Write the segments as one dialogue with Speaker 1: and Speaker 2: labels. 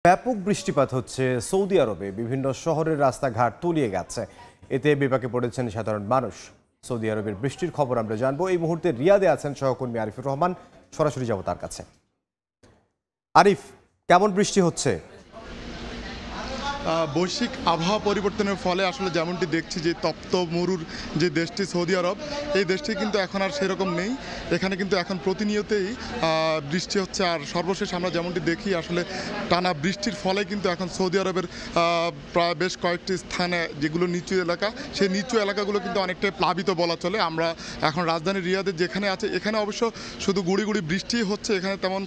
Speaker 1: ব্যাপক বৃষ্টিপাত হচ্ছে সৌদি আরবে। বিভিন্ন শহরের রাস্তাঘাট তলিয়ে গেছে। এতে বিপাকে পড়েছেন সাধারণ মানুষ। সৌদি আরবের বৃষ্টির খবর আমরা জানবো। এই মুহূর্তে রিয়াদে আছেন সহকর্মী আরিফুর রহমান। সরাসরি যাব তার কাছে। আরিফ, কেমন বৃষ্টি হচ্ছে?
Speaker 2: বৈশ্বিক আবহাওয়া পরিবর্তনের ফলে আসলে যেমনটি দেখছি যে তপ্ত মরুর যে দেশটি সৌদি আরব, এই দেশটি কিন্তু এখন আর সেরকম নেই। এখানে কিন্তু এখন প্রতিনিয়তই বৃষ্টি হচ্ছে। আর সর্বশেষ আমরা যেমনটি দেখি আসলে টানা বৃষ্টির ফলে কিন্তু এখন সৌদি আরবের প্রায় বেশ কয়েকটি স্থানে যেগুলো নিচু এলাকা, সেই নিচু এলাকাগুলো কিন্তু অনেকটাই প্লাবিত বলা চলে। আমরা এখন রাজধানী রিয়াদে যেখানে আছে, এখানে অবশ্য শুধু গুঁড়ি গুঁড়ি বৃষ্টি হচ্ছে, এখানে তেমন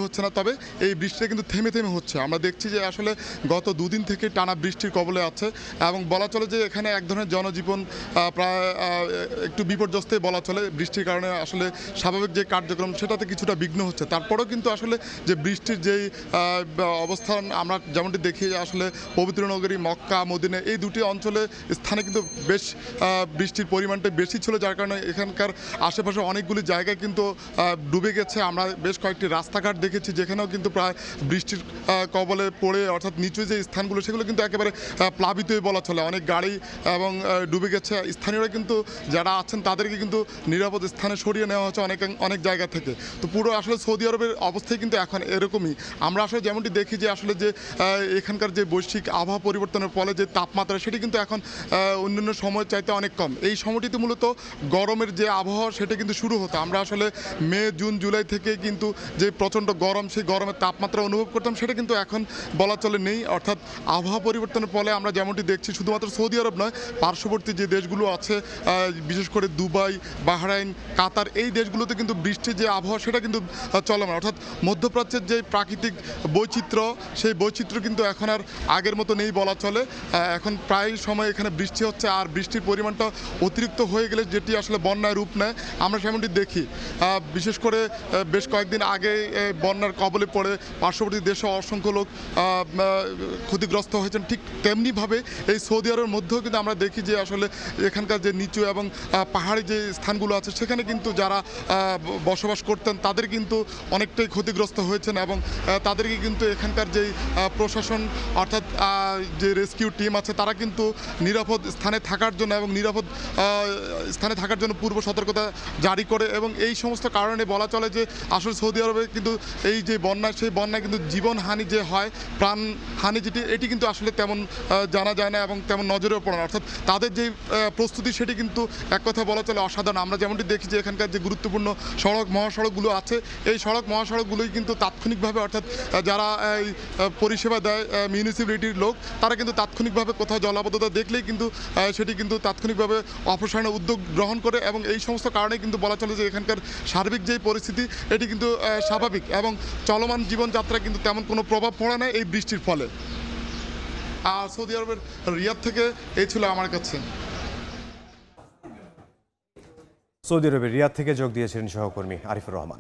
Speaker 2: হচ্ছে না। তবে এই বৃষ্টিটা কিন্তু থেমে থেমে হচ্ছে। আমরা দেখছি যে আসলে গত দুদিন থেকে টানা বৃষ্টির কবলে আছে এবং বলা চলে যে এখানে এক ধরনের জনজীবন প্রায় একটু বিপর্যস্তই বলা চলে। বৃষ্টির কারণে আসলে স্বাভাবিক যে কার্যক্রম সেটাতে কিছুটা বিঘ্ন হচ্ছে। তারপরেও কিন্তু আসলে যে বৃষ্টির যেই অবস্থান আমরা যেমনটি দেখি, আসলে পবিত্র নগরী মক্কা মদিনা এই দুটি অঞ্চলে স্থানে কিন্তু বেশ বৃষ্টির পরিমাণটা বেশি ছিল, যার কারণে এখানকার আশেপাশে অনেকগুলি জায়গায় কিন্তু ডুবে গেছে। আমরা বেশ কয়েকটি রাস্তাঘাট দেখেছি যেখানেও কিন্তু প্রায় বৃষ্টির কবলে পড়ে, অর্থাৎ নিচু যে স্থানগুলো সেগুলো কিন্তু একেবারে প্লাবিতই বলা চলে। অনেক গাড়ি এবং ডুবে গেছে। স্থানীয়রা কিন্তু যারা আছেন তাদেরকে কিন্তু নিরাপদ স্থানে সরিয়ে নেওয়া হচ্ছে অনেক জায়গা থেকে। তো পুরো আসলে সৌদি আরবের অবস্থায় কিন্তু এখন এরকমই। আমরা আসলে যেমনটি দেখি যে আসলে যে এখানকার যে বৈশ্বিক আবহাওয়া পরিবর্তনের ফলে যে তাপমাত্রা সেটি কিন্তু এখন অন্যান্য সময়ের চাইতে অনেক কম। এই সময়টিতে মূলত গরমের যে আবহাওয়া সেটা কিন্তু শুরু হতো। আমরা আসলে মে জুন জুলাই থেকে কিন্তু যে প্রচণ্ড গরম, সেই গরমের তাপমাত্রা অনুভব করতাম, সেটা কিন্তু এখন বলা চলে নেই। অর্থাৎ আবহাওয়া পরিবর্তনের ফলে আমরা যেমনটি দেখছি শুধুমাত্র সৌদি আরব নয়, পার্শ্ববর্তী যে দেশগুলো আছে, বিশেষ করে দুবাই, বাহরাইন, কাতার, এই দেশগুলোতে কিন্তু বৃষ্টির যে আবহাওয়া সেটা কিন্তু চলমান। অর্থাৎ মধ্যপ্রাচ্যের যে প্রাকৃতিক বৈচিত্র্য, সেই বৈচিত্র্য কিন্তু এখন আর আগের মতো নেই বলা চলে। এখন প্রায় সময় এখানে বৃষ্টি হচ্ছে, আর বৃষ্টির পরিমাণটা অতিরিক্ত হয়ে গেলে যেটি আসলে বন্যায় রূপ নেয় আমরা সেমনটি দেখি। বিশেষ করে বেশ কয়েকদিন আগে বন্যার কবলে পড়ে পার্শ্ববর্তী দেশে অসংখ্য লোক ক্ষতিগ্রস্ত হয়েছেন। ঠিক তেমনিভাবে এই সৌদি আরবের মধ্যেও কিন্তু আমরা দেখি যে আসলে এখানকার যে নিচু এবং পাহাড়ি যে স্থানগুলো আছে সেখানে কিন্তু যারা বসবাস করতেন তাদের কিন্তু অনেকটাই ক্ষতিগ্রস্ত হয়েছেন এবং তাদেরকে কিন্তু এখানকার যেই প্রশাসন, অর্থাৎ যে রেস্কিউ টিম আছে, তারা কিন্তু নিরাপদ স্থানে থাকার জন্য এবং নিরাপদ স্থানে থাকার জন্য পূর্ব সতর্কতা জারি করে। এবং এই সমস্ত কারণে বলা চলে যে আসলে সৌদি আরবে কিন্তু এই যে বন্যা, সেই বন্যায় কিন্তু জীবনহানি যে হয়, প্রাণহানি যেটি, এটি কিন্তু আসলে তেমন জানা যায় না এবং তেমন নজরেও পড়ে না। অর্থাৎ তাদের যে প্রস্তুতি সেটি কিন্তু এক কথা বলা চলে অসাধারণ। আমরা যেমনটি দেখি যে এখানকার যে গুরুত্বপূর্ণ সড়ক মহাসড়কগুলো আছে, এই সড়ক মহাসড়কগুলোই কিন্তু তাৎক্ষণিকভাবে, অর্থাৎ যারা এই পরিষেবা দেয় মিউনিসিপ্যালিটির লোক, তারা কিন্তু তাৎক্ষণিকভাবে কোথাও জলাবদ্ধতা দেখলেই কিন্তু সেটি কিন্তু তাৎক্ষণিকভাবে অপসারণের উদ্যোগ গ্রহণ করে। এবং এই সমস্ত কারণে কিন্তু বলা চলে যে এখানকার সার্বিক যেই পরিস্থিতি এটি কিন্তু স্বাভাবিক এবং চলমান জীবনযাত্রায় কিন্তু তেমন কোনো প্রভাব পড়ে না এই বৃষ্টির ফলে। আর সৌদি আরবের রিয়াদ থেকে এই ছিল আমার কাছে।
Speaker 1: সৌদি আরবের রিয়াদ থেকে যোগ দিয়েছিলেন সহকর্মী আরিফুর রহমান।